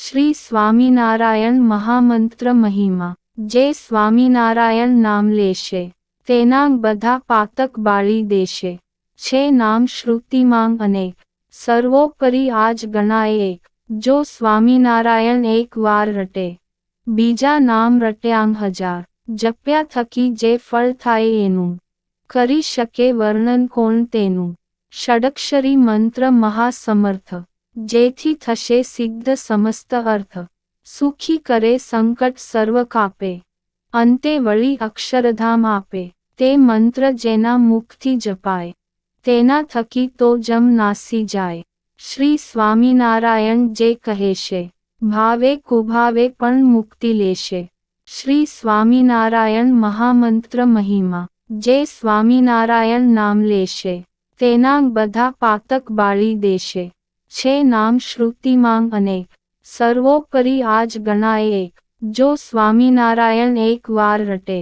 શ્રી સ્વામિનારાયણ મહામંત્ર મહિમા। જે સ્વામિનારાયણ નામ લેશે તેના બધા પાતક બાળી દેશે। છે નામ શ્રુતિમાં અનેક, સર્વોપરી આજ ગણાય એક। જો સ્વામિનારાયણ એક વાર રટે, બીજા નામ રટ્યાં હજાર। જપ્યા થકી જે ફળ થાય એનું, કરી શકે વર્ણન કોણ તેનું। ષડક્ષરી મંત્ર મહાસમર્થ, જેથી થશે સિદ્ધ સમસ્ત અર્થ। સુખી કરે સંકટ સર્વ કાપે, અંતે વળી અક્ષરધામ આપે। તે મંત્ર જેના મુખથી જપાય, તેના થકી તો જમ નાસી જાય। શ્રી સ્વામિનારાયણ જે કહેશે, ભાવે કુભાવે પણ મુક્તિ લેશે। શ્રી સ્વામિનારાયણ મહામંત્ર મહિમા। જે સ્વામિનારાયણ નામ લેશે તેના બધા પાતક બાળી દેશે। છે નામ શ્રુતિમાં અનેક, સર્વોપરી આજ ગણાય એક। જો સ્વામિનારાયણ એક વાર રટે,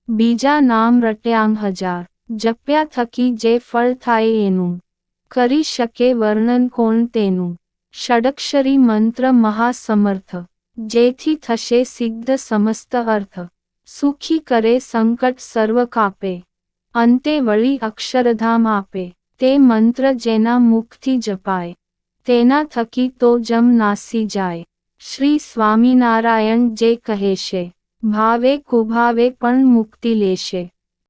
બીજા નામ રટ્યાં હજાર। જપ્યા થકી જે ફળ થાય એનું, કરી શકે વર્ણન કોણ તેનું। ષડક્ષરી મંત્ર મહાસમર્થ, જેથી થશે સિદ્ધ સમસ્ત અર્થ। સુખી કરે સંકટ સર્વ કાપે, અંતે વળી અક્ષરધામ આપે। તે મંત્ર જેના મુખથી જપાય, તેના થકી તો જમ નાસી જાય। શ્રી સ્વામિનારાયણ જે કહેશે, ભાવે કુભાવે પણ મુક્તિ લેશે।